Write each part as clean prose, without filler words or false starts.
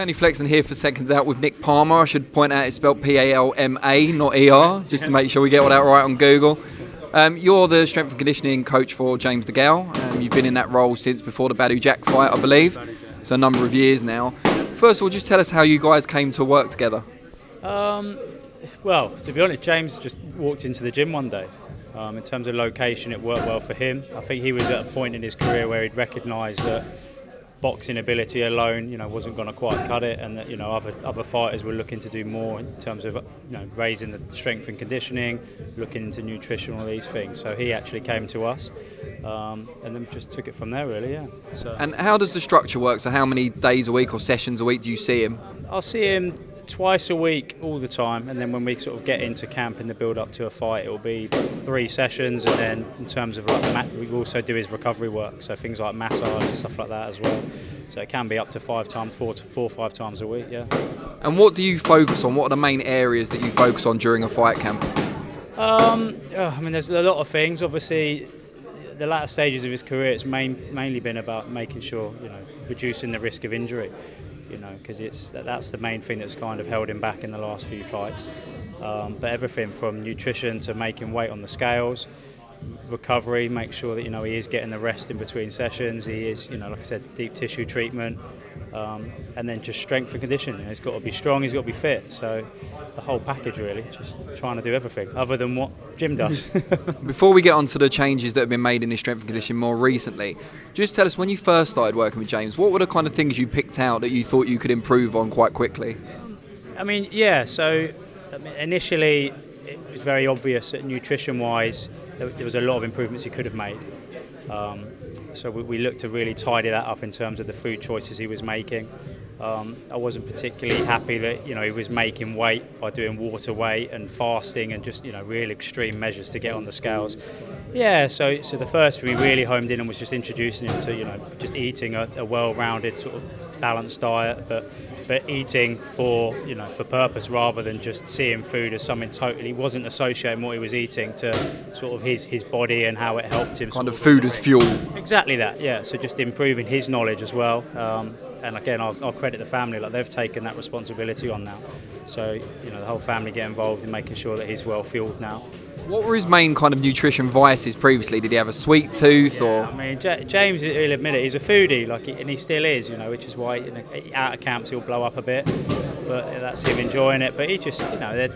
Danny Flexen here for Seconds Out with Nick Palma. I should point out it's spelled P-A-L-M-A, not E-R, just to make sure we get all that right on Google. You're the strength and conditioning coach for James DeGale. You've been in that role since before the Badu Jack fight, I believe, so a number of years now. First of all, just tell us how you guys came to work together. Well, to be honest, James just walked into the gym one day. In terms of location, it worked well for him. I think he was at a point in his career where he'd recognised that boxing ability alone, wasn't going to quite cut it, and that other fighters were looking to do more in terms of raising the strength and conditioning, looking into nutrition, all these things. So he actually came to us, and then just took it from there, really. Yeah. So. And how does the structure work? So how many days a week or sessions a week do you see him? I'll see him twice a week all the time, and then when we sort of get into camp in the build up to a fight, it will be 3 sessions, and then in terms of we also do his recovery work, so things like massage and stuff like that as well. So it can be up to 4 or 5 times a week. Yeah. And what do you focus on? What are the main areas that you focus on during a fight camp? There's a lot of things. Obviously, the latter stages of his career, it's mainly been about making sure reducing the risk of injury. Because that's the main thing that's kind of held him back in the last few fights. But everything from nutrition to making weight on the scales, recovery, make sure that he is getting the rest in between sessions. He is, like I said, deep tissue treatment, and then just strength and conditioning. He's got to be strong, he's got to be fit. So the whole package, really, just trying to do everything other than what Jim does. Before we get on to the changes that have been made in his strength and conditioning more recently, just tell us, when you first started working with James, what were the kind of things you picked out that you thought you could improve on quite quickly? Initially it was very obvious that nutrition-wise there was a lot of improvements he could have made. So we looked to really tidy that up in terms of the food choices he was making. I wasn't particularly happy that he was making weight by doing water weight and fasting and just real extreme measures to get on the scales. Yeah, so the first we really homed in on was just introducing him to just eating a well-rounded sort of balanced diet, but eating for purpose rather than just seeing food as something totally wasn't associating what he was eating to sort of his body and how it helped him. Kind of food as fuel. Exactly that, yeah. So just improving his knowledge as well. And again, I'll credit the family, like they've taken that responsibility on now. So the whole family get involved in making sure that he's well fueled now. What were his main kind of nutrition vices previously? Did he have a sweet tooth? Or? James, he'll admit it, he's a foodie, and he still is, which is why out of camps he'll blow up a bit, but that's him enjoying it. But he just, they're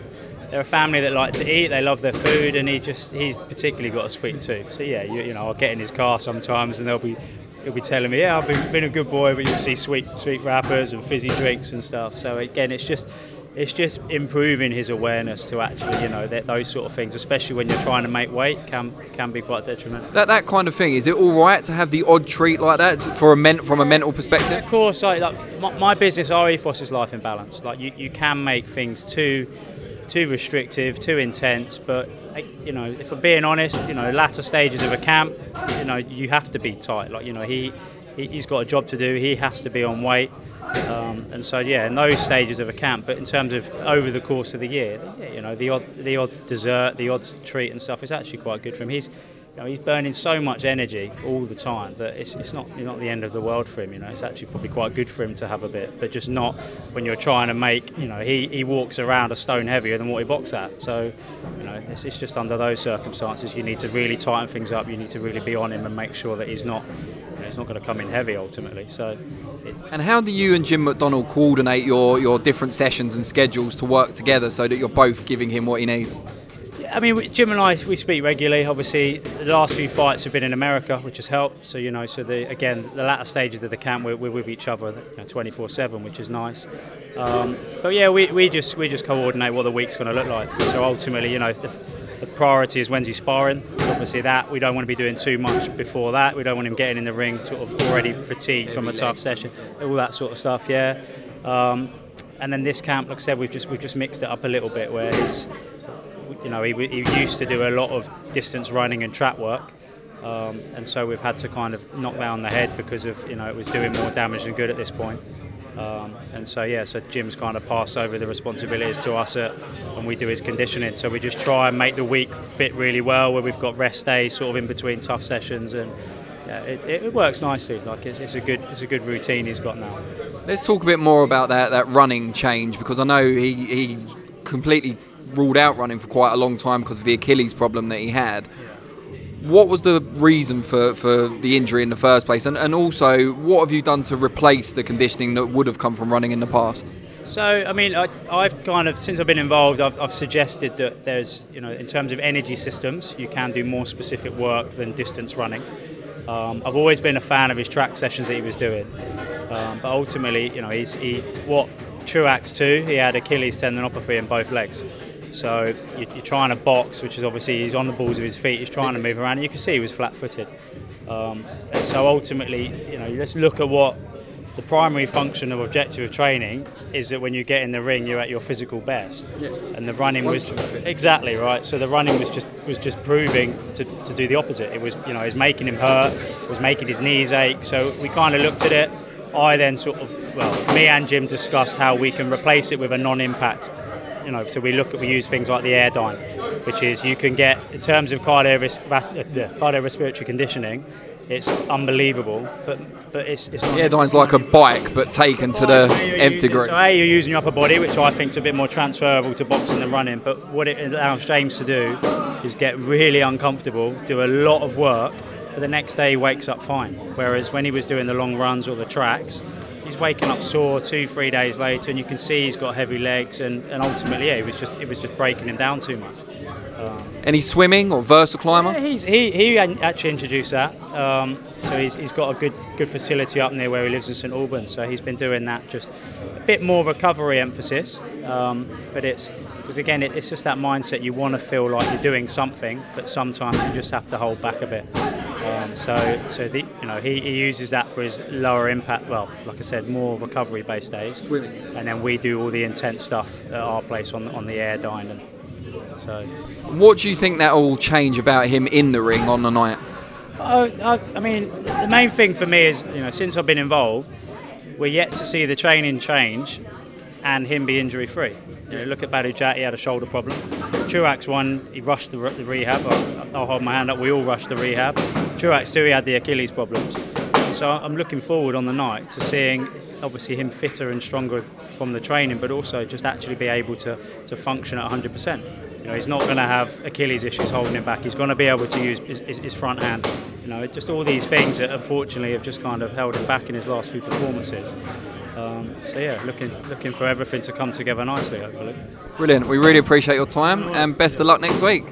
a family that like to eat, they love their food, and he's particularly got a sweet tooth. So yeah, I'll get in his car sometimes, and he'll be telling me, yeah, I've been a good boy, but you'll see sweet wrappers and fizzy drinks and stuff. So again, it's just improving his awareness to actually, that those sort of things, especially when you're trying to make weight, can be quite detrimental. That kind of thing, is it all right to have the odd treat like that from a mental perspective? Of course, my business, our ethos is life in balance. Like you can make things too restrictive, too intense, but if I'm being honest, latter stages of a camp, you have to be tight. He's got a job to do. He has to be on weight. And so yeah, in those stages of a camp, but in terms of over the course of the year, the odd dessert, the odd treat and stuff is actually quite good for him. He's burning so much energy all the time that it's not the end of the world for him. It's actually probably quite good for him to have a bit, but just not when you're trying to make. He walks around a stone heavier than what he boxes at. So it's just under those circumstances you need to really tighten things up. You need to really be on him and make sure that he's not going to come in heavy ultimately. So. And how do you and Jim McDonald coordinate your different sessions and schedules to work together so that you're both giving him what he needs? Jim and I, we speak regularly. Obviously, the last few fights have been in America, which has helped. So, the latter stages of the camp, we're with each other 24/7, which is nice. But yeah, we just coordinate what the week's going to look like. So ultimately, the priority is when's he sparring. So obviously that, we don't want to be doing too much before that. We don't want him getting in the ring sort of already fatigued from a tough session, all that sort of stuff, yeah. And then this camp, like I said, we've just mixed it up a little bit, where he used to do a lot of distance running and track work, and so we've had to kind of knock down the head because of it was doing more damage than good at this point. And so Jim's kind of passed over the responsibilities to us when we do his conditioning. So we just try and make the week fit really well, where we've got rest days sort of in between tough sessions, and yeah, it works nicely. Like it's a good routine he's got now. Let's talk a bit more about that running change, because I know he completely ruled out running for quite a long time because of the Achilles problem that he had. What was the reason for the injury in the first place? And also, what have you done to replace the conditioning that would have come from running in the past? So, I mean, I've kind of, since I've been involved, I've suggested that there's, in terms of energy systems, you can do more specific work than distance running. I've always been a fan of his track sessions that he was doing. But ultimately, what Truax 2, he had Achilles tendinopathy in both legs. So you're trying to box, which is obviously he's on the balls of his feet, he's trying to move around, and you can see he was flat-footed. And so ultimately, let's look at what the primary function of objective of training is, that when you get in the ring, you're at your physical best. Yeah. And the running was exactly right. So the running was just proving to do the opposite. It was, it was making him hurt, it was making his knees ache. So we kind of looked at it. I then me and Jim discussed how we can replace it with a non-impact. So we use things like the Airdyne, which is, you can get, in terms of cardiorespiratory conditioning, it's unbelievable, but it's not. The Airdyne's like a bike, but taken to the nth degree. So you're using your upper body, which I think is a bit more transferable to boxing than running, but what it allows James to do is get really uncomfortable, do a lot of work, but the next day he wakes up fine. Whereas when he was doing the long runs or the tracks, he's waking up sore 2-3 days later, and you can see he's got heavy legs, and ultimately, it was just breaking him down too much. Any swimming or vertical climber? Yeah, he actually introduced that. So he's got a good facility up near where he lives in St Albans. So he's been doing that, just a bit more recovery emphasis. But it's because, again, it's just that mindset. You want to feel like you're doing something, but sometimes you just have to hold back a bit. He uses that for his lower impact, well, like I said, more recovery based days. Swimming. And then we do all the intense stuff at our place on the Airdyne. And so, what do you think that will change about him in the ring on the night? I mean, the main thing for me is, since I've been involved, we're yet to see the training change and him be injury free. Look at Badujat, he had a shoulder problem. Truax 1, he rushed the rehab. I'll hold my hand up, we all rushed the rehab. Truax 2, he had the Achilles problems. So I'm looking forward on the night to seeing, obviously, him fitter and stronger from the training, but also just actually be able to function at 100%. He's not going to have Achilles issues holding him back. He's going to be able to use his front hand. Just all these things that unfortunately have just kind of held him back in his last few performances. Looking for everything to come together nicely, hopefully. Brilliant. We really appreciate your time, and best of luck next week.